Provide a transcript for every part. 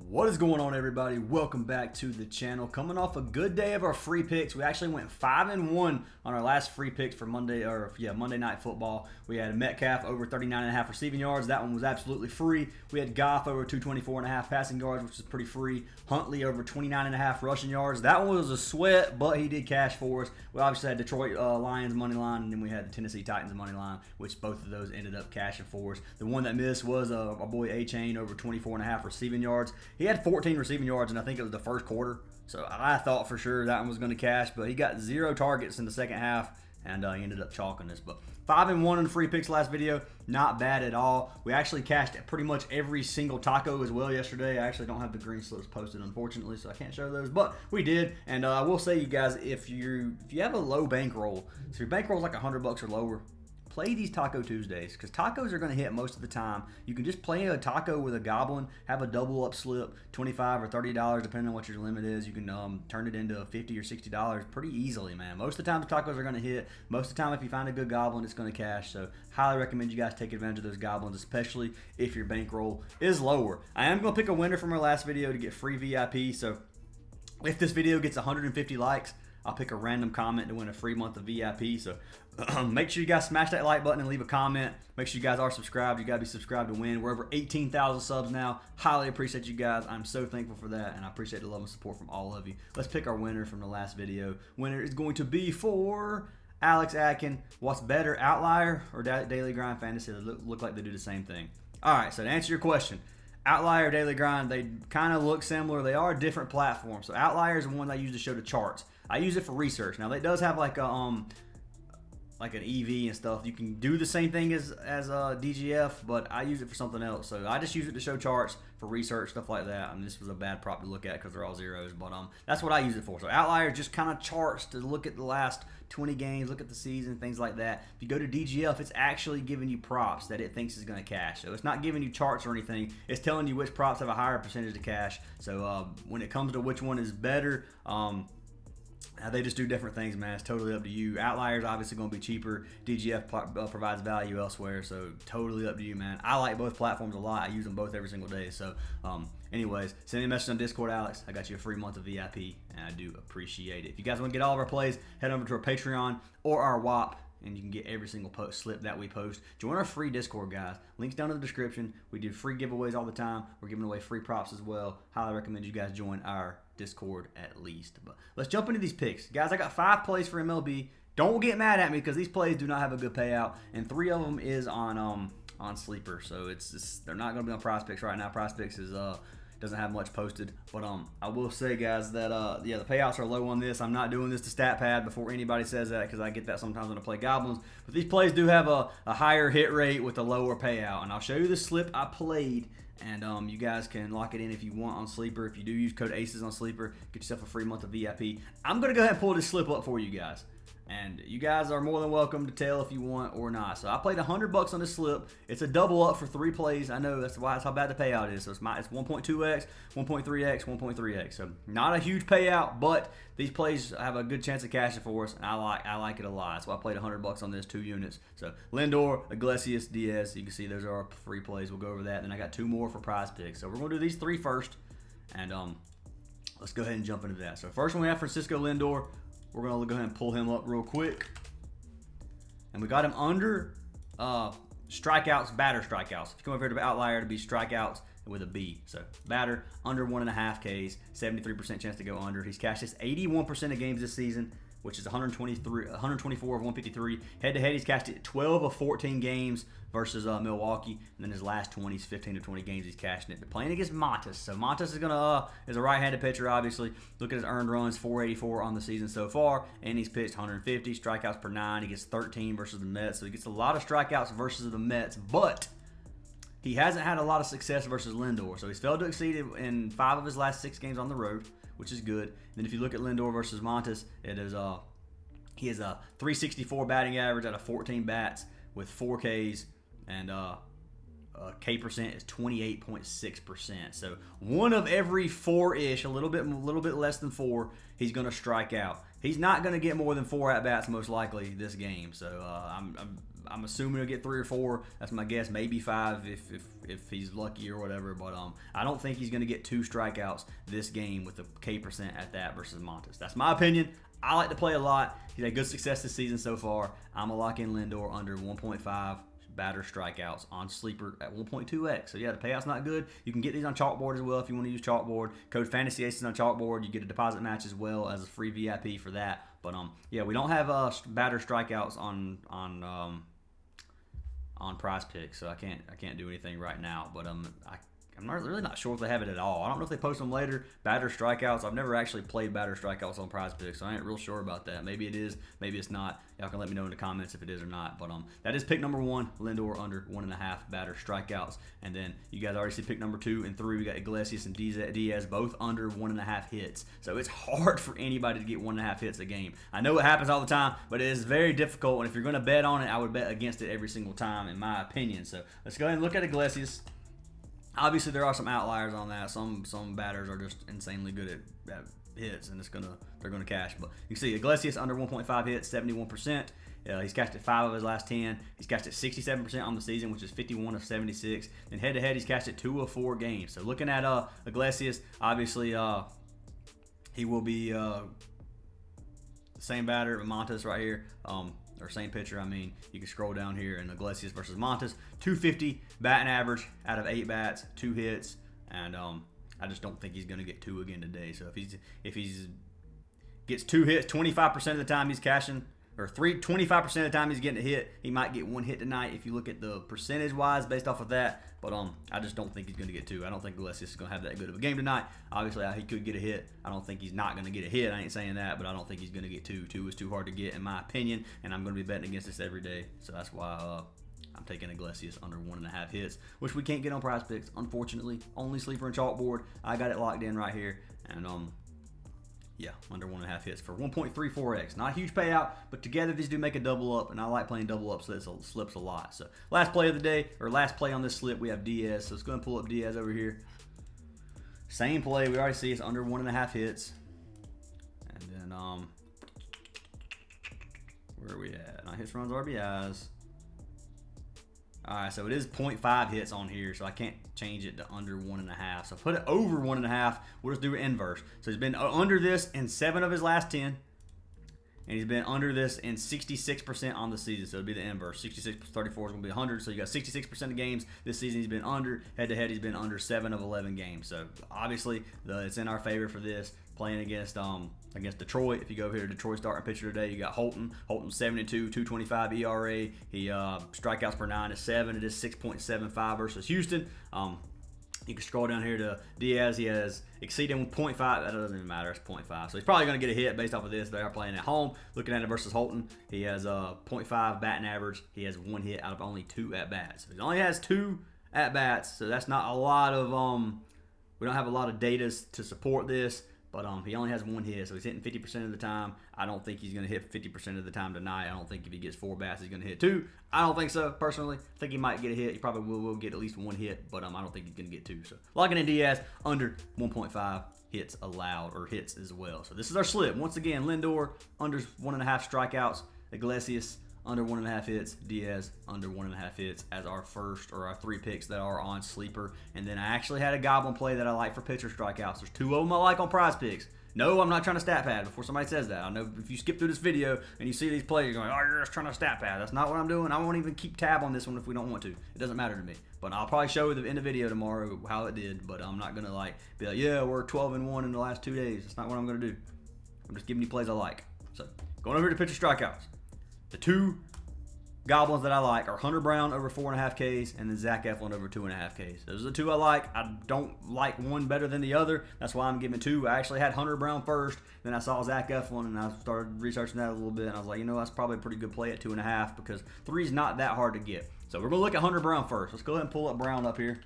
What is going on, everybody? Welcome back to the channel. Coming off a good day of our free picks. We actually went 5-1 on our last free picks for Monday Night Football. We had Metcalf over 39.5 receiving yards. That one was absolutely free. We had Goff over 224.5 passing yards, which is pretty free. Huntley over 29.5 rushing yards. That one was a sweat, but he did cash for us. We obviously had Detroit Lions money line, and then we had the Tennessee Titans money line, which both of those ended up cashing for us. The one that missed was our boy A-Chain over 24.5 receiving yards. He had 14 receiving yards, and I think it was the first quarter. So I thought for sure that one was going to cash, but he got 0 targets in the second half, and he ended up chalking this. But 5-1 in the free picks last video, not bad at all. We actually cashed pretty much every single taco as well yesterday. I actually don't have the green slips posted, unfortunately, so I can't show those, but we did. And I will say, you guys, if you have a low bankroll, so your bankroll is like $100 or lower, play these Taco Tuesdays, because tacos are going to hit most of the time. You can just play a taco with a goblin, have a double up slip, $25 or $30, depending on what your limit is. You can turn it into $50 or $60 pretty easily, man. Most of the time, the tacos are going to hit. Most of the time, if you find a good goblin, it's going to cash. So, highly recommend you guys take advantage of those goblins, especially if your bankroll is lower. I am going to pick a winner from our last video to get free VIP. So, if this video gets 150 likes, I'll pick a random comment to win a free month of VIP. So make sure you guys smash that like button and leave a comment. Make sure you guys are subscribed. You got to be subscribed to win. We're over 18,000 subs now. Highly appreciate you guys. I'm so thankful for that, and I appreciate the love and support from all of you. Let's pick our winner from the last video. Winner is going to be for Alex Atkin. What's better, Outlier or Daily Grind Fantasy? They look like they do the same thing. All right, so to answer your question, Outlier, Daily Grind, they kind of look similar. They are different platforms. So Outlier is the one I use to show the charts. I use it for research. Now, it does have like an EV and stuff. You can do the same thing as DGF, but I use it for something else. So I just use it to show charts for research, stuff like that. I mean, this was a bad prop to look at because they're all zeros, but that's what I use it for. So Outlier just kind of charts to look at the last 20 games, look at the season, things like that. If you go to DGF, it's actually giving you props that it thinks is going to cash. So it's not giving you charts or anything. It's telling you which props have a higher percentage to cash. So when it comes to which one is better, they just do different things, man. It's totally up to you. Outlier is obviously going to be cheaper. DGF provides value elsewhere, so totally up to you, man. I like both platforms a lot. I use them both every single day. So, anyways, send me a message on Discord, Alex. I got you a free month of VIP, and I do appreciate it. If you guys want to get all of our plays, head over to our Patreon or our WAP, and you can get every single slip that we post. Join our free Discord, guys. Links down in the description. We do free giveaways all the time. We're giving away free props as well. Highly recommend you guys join our Discord at least. But let's jump into these picks. Guys, I got 5 plays for MLB. Don't get mad at me because these plays do not have a good payout, and 3 of them is on Sleeper. So they're not going to be on Prizepicks right now. Prizepicks is doesn't have much posted, but I will say, guys, that the payouts are low on this. I'm not doing this to stat pad before anybody says that, because I get that sometimes when I play goblins. But these plays do have a higher hit rate with a lower payout, and I'll show you the slip I played, and you guys can lock it in if you want on Sleeper. If you do use code ACES on Sleeper, get yourself a free month of VIP. I'm gonna go ahead and pull this slip up for you guys, and you guys are more than welcome to tell if you want or not. So I played $100 on this slip. It's a double up for 3 plays. I know that's how bad the payout is. So it's 1.2x, 1.3x, 1.3x. So not a huge payout, but these plays have a good chance of cashing for us, and I like it a lot. So I played $100 on this 2 units. So Lindor, Iglesias, Diaz. You can see those are our free plays. We'll go over that. Then I got 2 more for Prizepicks. So we're gonna do these 3 first, and let's go ahead and jump into that. So first one we have Francisco Lindor. We're going to go ahead and pull him up real quick. And we got him under strikeouts, batter strikeouts. If you come over here to Outlier, to be strikeouts with a B. So batter under 1.5 Ks, 73% chance to go under. He's cashed this 81% of games this season, which is 124 of 153. Head-to-head, he's cashed it 12 of 14 games versus Milwaukee, and then his last 20 is 15 of 20 games he's cashing it. But playing against Montas, so Montas is is a right-handed pitcher, obviously. Look at his earned runs, 484 on the season so far, and he's pitched 150 strikeouts per 9. He gets 13 versus the Mets, so he gets a lot of strikeouts versus the Mets, but he hasn't had a lot of success versus Lindor. So he's failed to exceed in 5 of his last 6 games on the road, which is good. And then if you look at Lindor versus Montas, it is he has a 364 batting average out of 14 bats with 4 Ks, and K percent is 28.6%. So 1 of every 4-ish, a little bit less than 4, he's going to strike out. He's not going to get more than 4 at bats most likely this game. So I'm assuming he'll get 3 or 4. That's my guess. Maybe 5 if if he's lucky or whatever. But I don't think he's going to get 2 strikeouts this game with the K% at that versus Montes. That's my opinion. I like to play a lot. He's had good success this season so far. I'm going to lock in Lindor under 1.5 batter strikeouts on sleeper at 1.2x. So yeah, the payout's not good. You can get these on Chalkboard as well if you want to use Chalkboard. Code Fantasy Aces on Chalkboard. You get a deposit match as well as a free VIP for that. But yeah, we don't have batter strikeouts on Prizepicks, so I can't do anything right now. But I'm really not sure if they have it at all. I don't know if they post them later. Batter strikeouts. I've never actually played batter strikeouts on Prizepicks, so I ain't real sure about that. Maybe it is, maybe it's not. Y'all can let me know in the comments if it is or not. But that is pick number 1, Lindor under 1.5 batter strikeouts. And then you guys already see pick number 2 and 3. We got Iglesias and Diaz both under 1.5 hits. So it's hard for anybody to get 1.5 hits a game. I know it happens all the time, but it is very difficult. And if you're going to bet on it, I would bet against it every single time, in my opinion. So let's go ahead and look at Iglesias. Obviously, there are some outliers on that. Some batters are just insanely good at hits, and they're gonna cash. But you can see Iglesias under 1.5 hits, 71%. He's cashed at 5 of his last 10. He's cashed at 67% on the season, which is 51 of 76. And head-to-head, he's cashed at 2 of 4 games. So looking at Iglesias, obviously he will be the same batter, Montes right here. Or same pitcher, I mean. You can scroll down here and Iglesias versus Montes. 250 batting average out of 8 bats, 2 hits, and I just don't think he's going to get 2 again today. So if he's gets 2 hits, 25% of the time he's cashing, or 25% of the time he's getting a hit, he might get 1 hit tonight if you look at the percentage-wise based off of that. But I just don't think he's going to get 2. I don't think Iglesias is going to have that good of a game tonight. Obviously, he could get a hit. I don't think he's not going to get a hit. I ain't saying that, but I don't think he's going to get 2. 2 is too hard to get, in my opinion, and I'm going to be betting against this every day. So that's why I'm taking Iglesias under 1.5 hits, which we can't get on Prizepicks, unfortunately. Only sleeper and Chalkboard. I got it locked in right here, and yeah, under 1.5 hits for 1.34x. Not a huge payout, but together these do make a double up, and I like playing double up, so this slips a lot. So last play of the day, or last play on this slip, we have Diaz. So let's go and pull up Diaz over here. Same play. We already see it's under 1.5 hits. And then where are we at? Not hits, runs, RBIs. All right, so it is 0.5 hits on here, so I can't change it to under 1.5. So put it over 1.5. We'll just do it inverse. So he's been under this in 7 of his last 10, and he's been under this in 66% on the season. So it'll be the inverse. 66 plus 34 is going to be 100. So you got 66% of games this season he's been under. Head-to-head, he's been under 7 of 11 games. So obviously, it's in our favor for this. Playing against Detroit. If you go over here to Detroit starting pitcher today, you got Holton. Holton 72, 2.25 ERA. He strikeouts per 9 is 7. It is 6.75 versus Houston. You can scroll down here to Diaz. He has exceeded 0.5. That doesn't even matter. It's 0.5. So he's probably going to get a hit based off of this. They are playing at home. Looking at it versus Holton, he has 0.5 batting average. He has 1 hit out of only 2 at-bats. So he only has 2 at-bats. So that's not a lot of we don't have a lot of data to support this. But he only has 1 hit, so he's hitting 50% of the time. I don't think he's going to hit 50% of the time tonight. I don't think if he gets 4 bats, he's going to hit 2. I don't think so, personally. I think he might get a hit. He probably will get at least 1 hit, but I don't think he's going to get 2. So locking in Diaz under 1.5 hits allowed, or hits as well. So this is our slip. Once again, Lindor under 1.5 strikeouts. Iglesias under 1.5 hits. Diaz under 1.5 hits as our first, or our 3 picks that are on sleeper. And then I actually had a goblin play that I like for pitcher strikeouts. There's 2 of them I like on Prizepicks. No, I'm not trying to stat pad before somebody says that. I know if you skip through this video and you see these plays, you're going, oh, you're just trying to stat pad. That's not what I'm doing. I won't even keep tab on this one if we don't want to. It doesn't matter to me. But I'll probably show in the video tomorrow how it did. But I'm not going to be like, yeah, we're 12-1 in the last 2 days. That's not what I'm going to do. I'm just giving you plays I like. So going over to pitcher strikeouts. The 2 goblins that I like are Hunter Brown over 4.5 Ks and then Zach Eflin over 2.5 Ks. Those are the 2 I like. I don't like one better than the other. That's why I'm giving 2. I actually had Hunter Brown first. Then I saw Zach Eflin and I started researching that a little bit. And I was like, that's probably a pretty good play at 2.5 because 3 is not that hard to get. So we're going to look at Hunter Brown first. Let's go ahead and pull up Brown up here.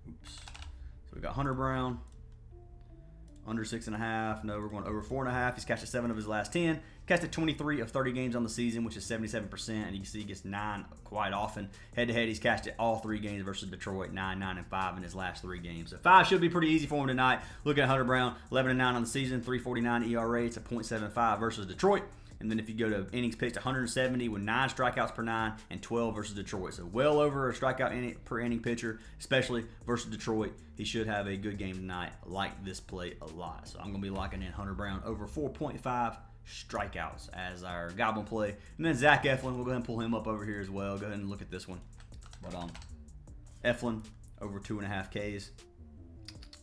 Oops. So we got Hunter Brown. Under 6.5. No, we're going over 4.5. He's cashed at 7 of his last 10. Cashed at 23 of 30 games on the season, which is 77%. And you can see he gets 9 quite often. Head-to-head, he's cashed at all 3 games versus Detroit. 9, 9, and 5 in his last 3 games. So 5 should be pretty easy for him tonight. Look at Hunter Brown. 11-9 on the season. 3.49 ERA. It's a .75 versus Detroit. And then if you go to innings pitched, 170 with 9 strikeouts per 9 and 12 versus Detroit. So well over a strikeout per inning pitcher, especially versus Detroit. He should have a good game tonight. I like this play a lot. So I'm going to be locking in Hunter Brown over 4.5 strikeouts as our goblin play. And then Zach Eflin, we'll go ahead and pull him up over here as well. Go ahead and look at this one. But Eflin over 2.5 Ks.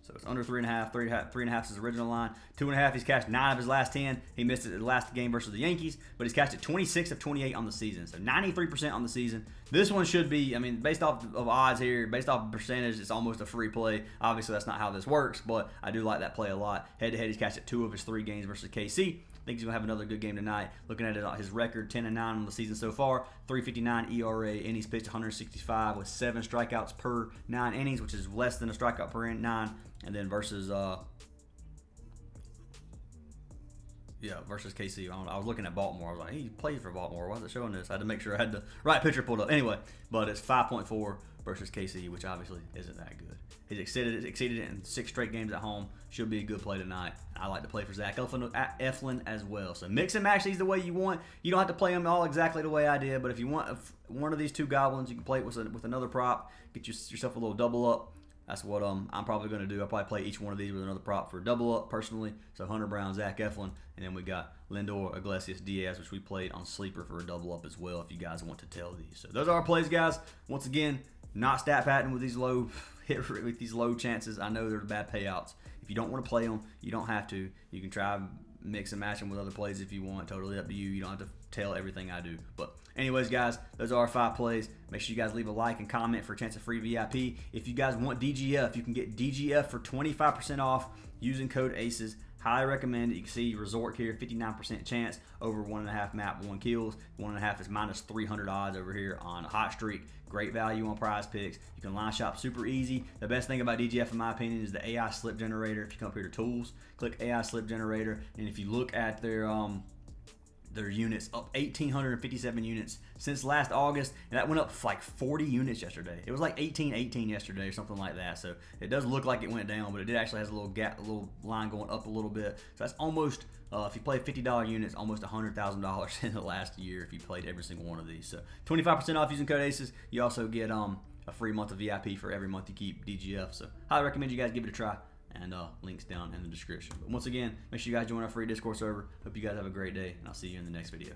So it's under 3.5. 3.5 is his original line. 2.5, he's cashed 9 of his last 10. He missed it the last game versus the Yankees, but he's cashed it 26 of 28 on the season. So 93% on the season. This one should be, I mean, based off of odds here, based off of percentage, it's almost a free play. Obviously, that's not how this works, but I do like that play a lot. Head-to-head, he's cashed it 2 of his 3 games versus KC. I think he's going to have another good game tonight. Looking at it, his record, 10-9 on the season so far, 3.59 ERA, innings pitched 165 with 7 strikeouts per 9 innings, which is less than a strikeout per 9. And then versus versus KC. I was looking at Baltimore. I was like, he plays for Baltimore. Why is it showing this? I had to make sure I had the right picture pulled up. Anyway, but it's 5.4 versus KC, which obviously isn't that good. He's exceeded it in 6 straight games at home. Should be a good play tonight. I like to play for Zach Eflin as well. So mix and match these the way you want. You don't have to play them all exactly the way I did, but if you want one of these 2 goblins, you can play it with another prop. Get yourself a little double up. That's what I'm probably going to do. I'll probably play each one of these with another prop for a double up personally. So Hunter Brown, Zach Eflin, and then we got Lindor, Iglesias, Diaz, which we played on Sleeper for a double up as well if you guys want to tell these. So those are our plays, guys. Once again, not stat padding with these low chances. I know there's bad payouts. If you don't want to play them, you don't have to. You can try mix and match them with other plays if you want. Totally up to you. You don't have to tell everything I do. But anyways, guys, those are our 5 plays. Make sure you guys leave a like and comment for a chance of free VIP. If you guys want DGF, you can get DGF for 25% off using code ACES. Highly recommend it. You can see Resort here, 59% chance over 1.5 map, 1 kills. 1.5 is minus 300 odds over here on a hot streak. Great value on Prizepicks. You can line shop super easy. The best thing about DGF, in my opinion, is the AI slip generator. If you come up here to tools, click AI slip generator, and if you look at their units, up 1,857 units since last August, and that went up like 40 units yesterday. It was like 18 yesterday or something like that. So it does look like it went down, but it did actually has a little gap, a little line going up a little bit. So that's almost, if you play $50 units, almost $100,000 in the last year if you played every single one of these. So 25% off using code ACES. You also get a free month of VIP for every month you keep DGF. So highly recommend you guys give it a try. And links down in the description. But once again, make sure you guys join our free Discord server. Hope you guys have a great day, and I'll see you in the next video.